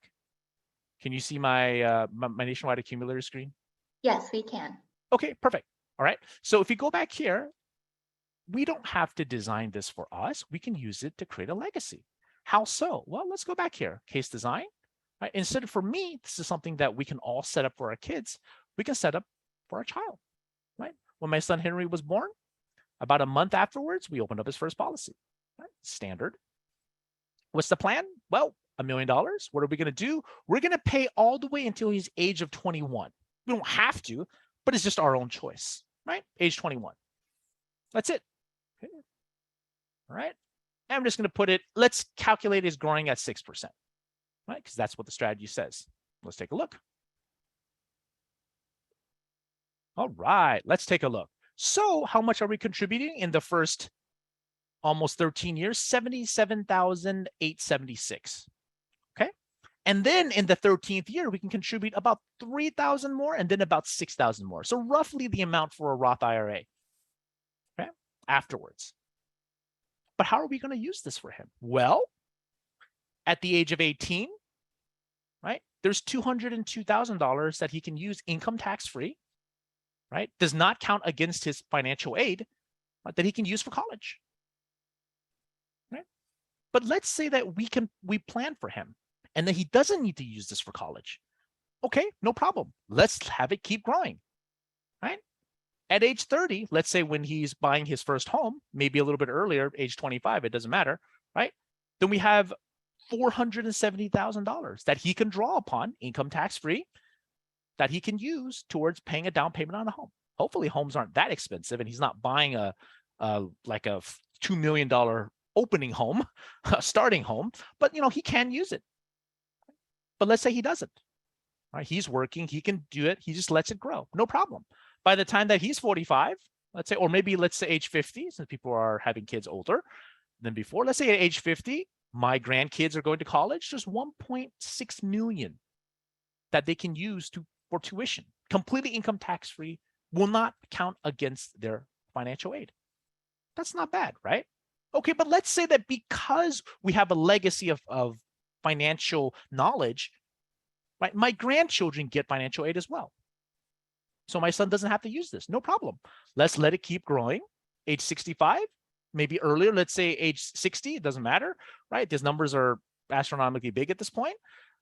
Can you see my my nationwide accumulator screen? Yes, we can. Okay, perfect. All right. So if we go back here, we don't have to design this for us. We can use it to create a legacy. How so? Well, let's go back here. Case design. Right? Instead of for me, this is something that we can all set up for our kids. We can set up for our child. Right? When my son Henry was born, about a month afterwards, we opened up his first policy. Right? Standard. What's the plan? Well, $1 million. What are we going to do? We're going to pay all the way until he's age of 21. We don't have to, but it's just our own choice, right? Age 21. That's it. Okay. All right. And I'm just going to put it, let's calculate is growing at 6%, right? Because that's what the strategy says. Let's take a look. All right, let's take a look. So how much are we contributing in the first almost 13 years? $77,876. Okay. And then in the 13th year, we can contribute about 3,000 more and then about 6,000 more. So roughly the amount for a Roth IRA. Okay. Afterwards. But how are we going to use this for him? Well, at the age of 18, right, there's $202,000 that he can use income tax free, right? Does not count against his financial aid, that he can use for college. Right? But let's say that we plan for him and that he doesn't need to use this for college. Okay, no problem. Let's have it keep growing. Right? At age 30, let's say when he's buying his first home, maybe a little bit earlier, age 25, it doesn't matter, right? Then we have $470,000 that he can draw upon, income tax free, that he can use towards paying a down payment on a home. Hopefully homes aren't that expensive and he's not buying like a $2 million opening home, a starting home, but he can use it. But let's say he doesn't. Right? He's working, he can do it, he just lets it grow, no problem. By the time that he's 45, let's say, or maybe let's say age 50, since people are having kids older than before, let's say at age 50, my grandkids are going to college, there's 1.6 million that they can use for tuition, completely income tax free, will not count against their financial aid. That's not bad, right? Okay, but let's say that because we have a legacy of financial knowledge, right, my grandchildren get financial aid as well. So my son doesn't have to use this, no problem. Let's let it keep growing. Age 65, maybe earlier, let's say age 60, it doesn't matter, right? These numbers are astronomically big at this point.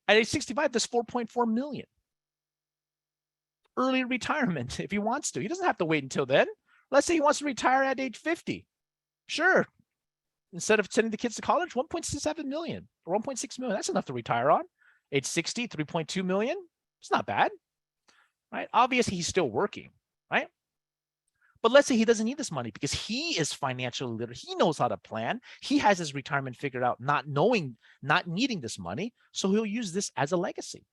At age 65, there's 4.4 million. Early retirement, if he wants to. He doesn't have to wait until then. Let's say he wants to retire at age 50. Sure. Instead of sending the kids to college, 1.7 million or 1.6 million. That's enough to retire on. Age 60, 3.2 million. It's not bad. Right? Obviously, he's still working, right? But let's say he doesn't need this money because he is financially literate. He knows how to plan. He has his retirement figured out, not needing this money. So he'll use this as a legacy,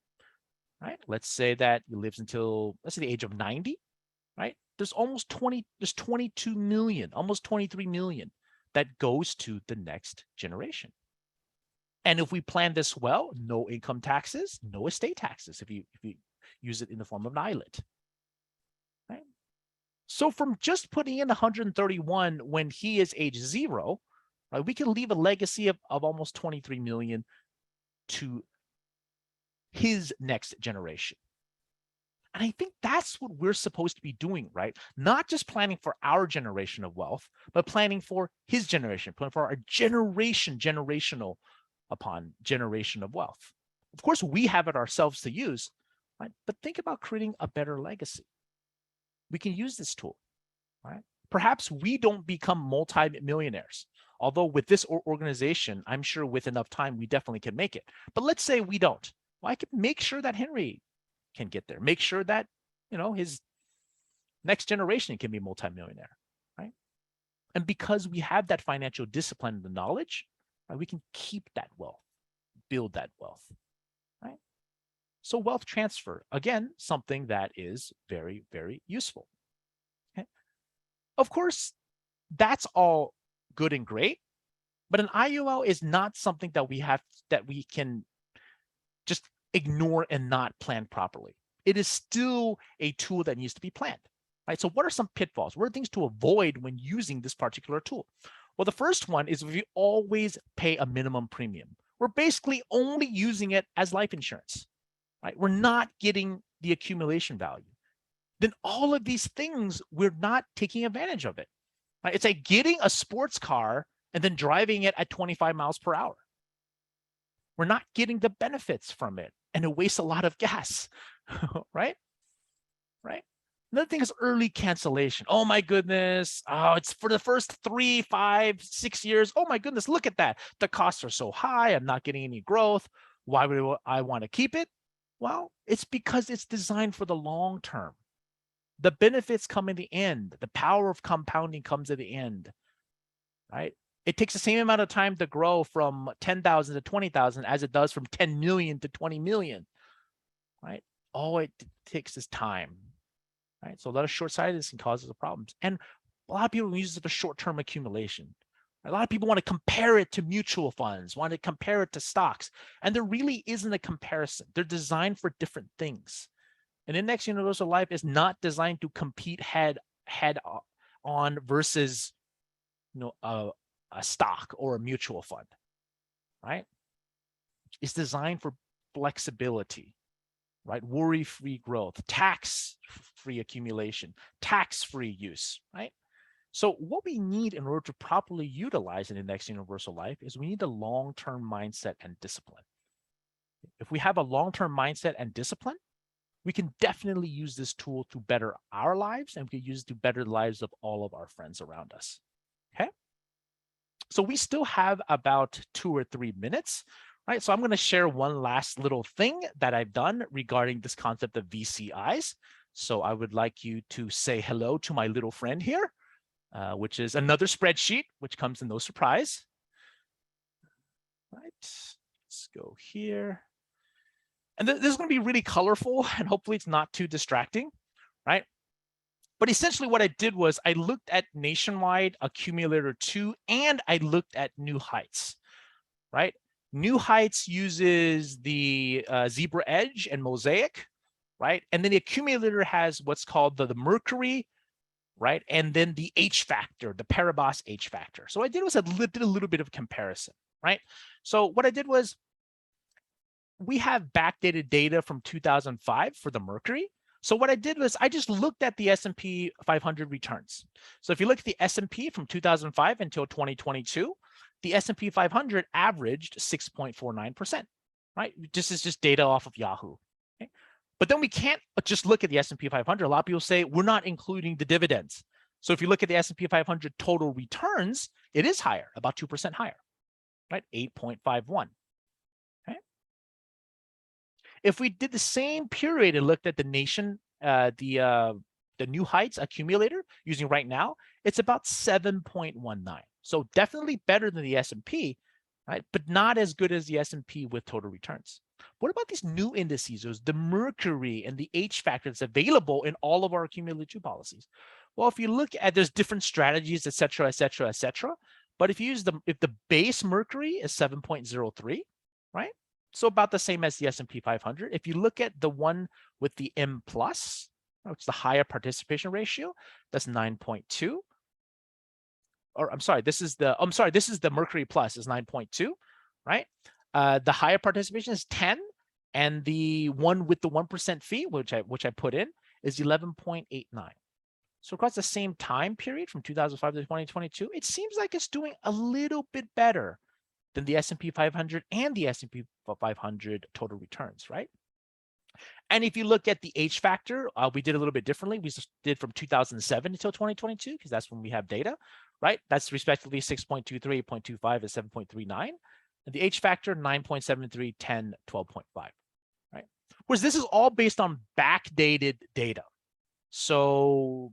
right? Let's say that he lives until, let's say the age of 90, right? There's 22 million, almost 23 million that goes to the next generation. And if we plan this well, no income taxes, no estate taxes if you use it in the form of an IUL. Right? So from just putting in 131 when he is age 0, right, we can leave a legacy of almost 23 million to his next generation. And I think that's what we're supposed to be doing, right? Not just planning for our generation of wealth, but planning for his generation, planning for our generational upon generation of wealth. Of course, we have it ourselves to use, right? But think about creating a better legacy. We can use this tool, right? Perhaps we don't become multi-millionaires, although with this organization, I'm sure with enough time, we definitely can make it. But let's say we don't. Well, I can make sure that Henry can get there. Make sure that, his next generation can be multi-millionaire, right? And because we have that financial discipline and the knowledge, right, we can keep that wealth, build that wealth, right? So wealth transfer, again, something that is very, very useful. Okay? Of course, that's all good and great, but an IUL is not something that we can just ignore and not plan properly. It is still a tool that needs to be planned, right? So what are some pitfalls? What are things to avoid when using this particular tool? Well, the first one is we always pay a minimum premium. We're basically only using it as life insurance, right? We're not getting the accumulation value. Then all of these things, we're not taking advantage of it, right? It's like getting a sports car and then driving it at 25 miles per hour. We're not getting the benefits from it, and it wastes a lot of gas, right? Right? Another thing is early cancellation. Oh my goodness. Oh, it's for the first 3, 5, 6 years. Oh my goodness, look at that. The costs are so high. I'm not getting any growth. Why would I want to keep it? Well, it's because it's designed for the long term. The benefits come in the end. The power of compounding comes at the end, right? It takes the same amount of time to grow from 10,000 to 20,000 as it does from 10 million to 20 million, right? All it takes is time, right? So a lot of short-sightedness can cause us problems. And a lot of people use it for short-term accumulation. A lot of people want to compare it to mutual funds, want to compare it to stocks. And there really isn't a comparison. They're designed for different things. An index universal life is not designed to compete head on versus, a stock or a mutual fund, right? It's designed for flexibility, right? Worry-free growth, tax-free accumulation, tax-free use, right? So what we need in order to properly utilize an index universal life is we need a long-term mindset and discipline. If we have a long-term mindset and discipline, we can definitely use this tool to better our lives, and we can use it to better the lives of all of our friends around us, okay? So we still have about 2 or 3 minutes, right? So I'm going to share one last little thing that I've done regarding this concept of VCIs. So I would like you to say hello to my little friend here, which is another spreadsheet, which comes in no surprise. Right, let's go here. And this is going to be really colorful, and hopefully it's not too distracting, right? But essentially what I did was I looked at Nationwide, Accumulator 2, and I looked at New Heights, right? New Heights uses the Zebra Edge and Mosaic, right? And then the Accumulator has what's called the Mercury, right? And then the H factor, the Paribas H factor. So what I did was I did a little bit of comparison, right? So what I did was we have backdated data from 2005 for the Mercury. So what I did was I just looked at the S&P 500 returns. So if you look at the S&P from 2005 until 2022, the S&P 500 averaged 6.49%, right? This is just data off of Yahoo. Okay? But then we can't just look at the S&P 500. A lot of people say we're not including the dividends. So if you look at the S&P 500 total returns, it is higher, about 2% higher, right? 8.51. If we did the same period and looked at the the New Heights accumulator using right now, it's about 7.19. So definitely better than the S&P, right? But not as good as the S&P with total returns. What about these new indices, the Mercury and the H factor that's available in all of our accumulator 2 policies? Well, if you look at, there's different strategies, et cetera, et cetera, et cetera. But if you use if the base Mercury is 7.03, right? So about the same as the S&P 500. If you look at the one with the M+, which is the higher participation ratio, that's 9.2. Or I'm sorry, this is the Mercury Plus is 9.2, right? The higher participation is 10, and the one with the 1% fee, which I put in, is 11.89. So across the same time period from 2005 to 2022, it seems like it's doing a little bit better than the S&P 500 and the S&P 500 total returns, right? And if you look at the H factor, we did a little bit differently. We did from 2007 until 2022, because that's when we have data, right? That's respectively 6.23, 8.25, and 7.39. And the H factor, 9.73, 10, 12.5, right? Whereas this is all based on backdated data. So,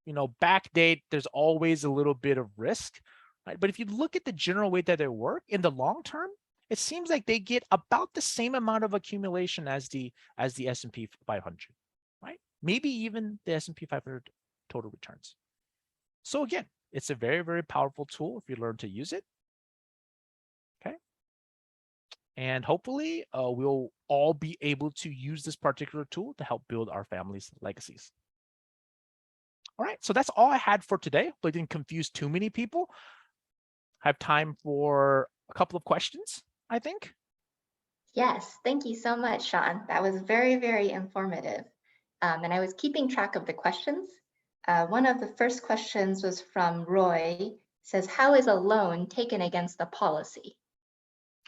backdate, there's always a little bit of risk, right? But if you look at the general way that they work in the long term, it seems like they get about the same amount of accumulation as the S&P 500, right? Maybe even the S&P 500 total returns. So again, It's a very, very powerful tool if you learn to use it. Okay. And hopefully we'll all be able to use this particular tool to help build our family's legacies. All right, so that's all I had for today. Hopefully I didn't confuse too many people. I have time for a couple of questions, I think. Yes, thank you so much, Sean. That was very, very informative. And I was keeping track of the questions. One of the first questions was from Roy. It says, how is a loan taken against the policy?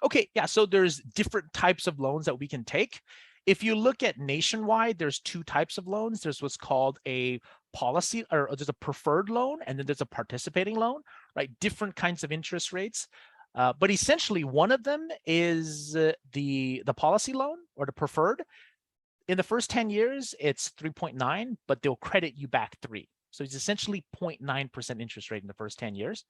Okay, yeah, so there's different types of loans that we can take. If you look at nationwide, there's two types of loans. There's what's called a policy, or there's a preferred loan, and then there's a participating loan, right? Different kinds of interest rates. But essentially, one of them is the policy loan or the preferred. In the first 10 years, it's 3.9, but they'll credit you back 3. So it's essentially 0.9% interest rate in the first 10 years.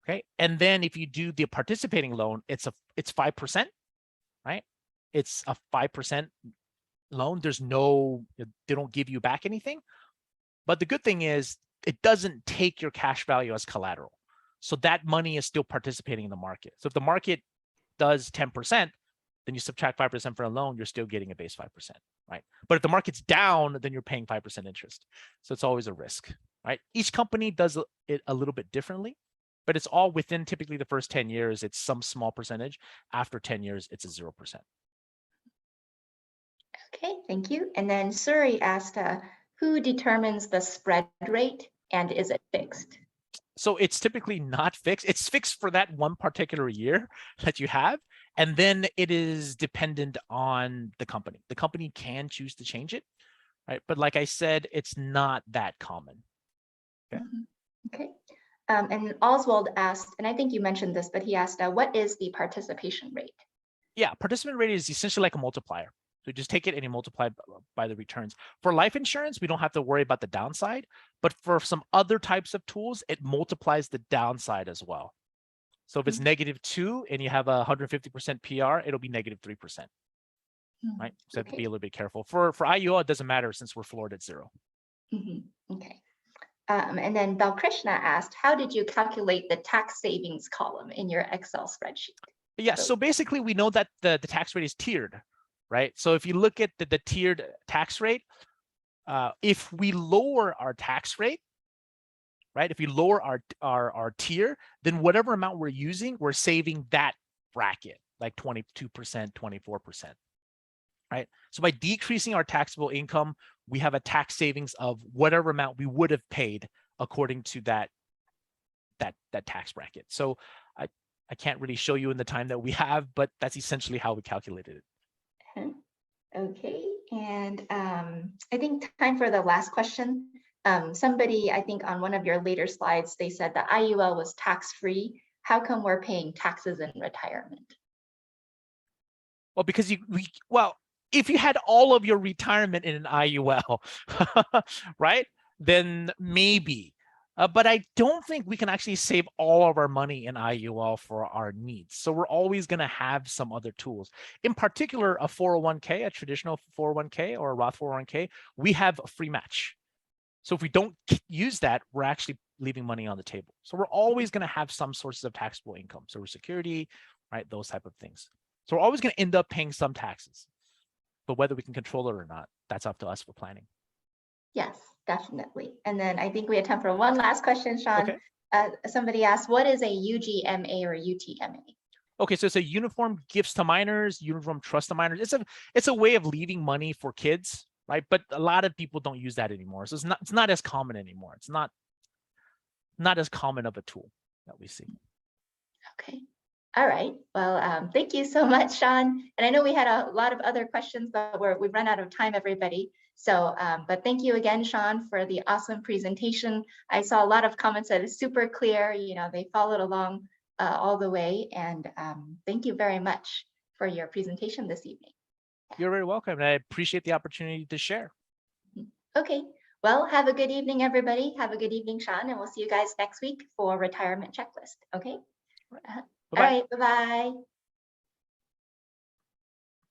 Okay, and then if you do the participating loan, it's 5%, right? It's a 5% loan. There's no, they don't give you back anything. But the good thing is it doesn't take your cash value as collateral. So that money is still participating in the market. So if the market does 10%, then you subtract 5% for a loan, you're still getting a base 5%, right? But if the market's down, then you're paying 5% interest. So it's always a risk, right? Each company does it a little bit differently, but it's all within typically the first 10 years, it's some small percentage. After 10 years, it's a 0%. Okay, thank you. And then Suri asked, who determines the spread rate and is it fixed? So it's typically not fixed. It's fixed for that one particular year that you have. And then it is dependent on the company. The company can choose to change it, right? But like I said, it's not that common. Okay. Okay. And Oswald asked, and I think you mentioned this, but he asked, what is the participation rate? Yeah, participant rate is essentially like a multiplier. So you just take it and you multiply by the returns. For life insurance, we don't have to worry about the downside, but for some other types of tools, it multiplies the downside as well. So if it's -2 and you have a 150% PR, it'll be -3%, right? So you have to be a little bit careful. For IUL, it doesn't matter since we're floored at 0. Okay. And then Balkrishna asked, how did you calculate the tax savings column in your Excel spreadsheet? Yeah, so basically we know that the tax rate is tiered, right? So if you look at the tiered tax rate, if we lower our tax rate, right? If we lower our tier, then whatever amount we're using, we're saving that bracket, like 22%, 24%, right? So by decreasing our taxable income, we have a tax savings of whatever amount we would have paid according to that tax bracket. So I can't really show you in the time that we have, but that's essentially how we calculated it. Okay, and I think time for the last question. Somebody, I think on one of your later slides, they said that IUL was tax-free. How come we're paying taxes in retirement? Well, because if you had all of your retirement in an IUL, right, then maybe. But I don't think we can actually save all of our money in IUL for our needs. So we're always going to have some other tools. In particular, a 401k, a traditional 401k or a Roth 401k, we have a free match. So if we don't use that, we're actually leaving money on the table. So we're always going to have some sources of taxable income, Social Security, right, those type of things. So we're always going to end up paying some taxes. But whether we can control it or not, that's up to us for planning. Yes, definitely. And then I think we have time for one last question, Sean. Okay. Somebody asked, what is a UGMA or UTMA? Okay, so it's a uniform gifts to minors, uniform trust to minors. It's a way of leaving money for kids, right? But a lot of people don't use that anymore. So it's not as common anymore. It's not as common of a tool that we see. Okay. All right. Well, thank you so much, Sean. And I know we had a lot of other questions, but we've run out of time, everybody. So, but thank you again, Sean, for the awesome presentation. I saw a lot of comments that is super clear. You know, they followed along all the way. And thank you very much for your presentation this evening. You're very welcome. And I appreciate the opportunity to share. Okay. Well, have a good evening, everybody. Have a good evening, Sean. And we'll see you guys next week for retirement checklist. Okay. Bye-bye. All right. Bye-bye.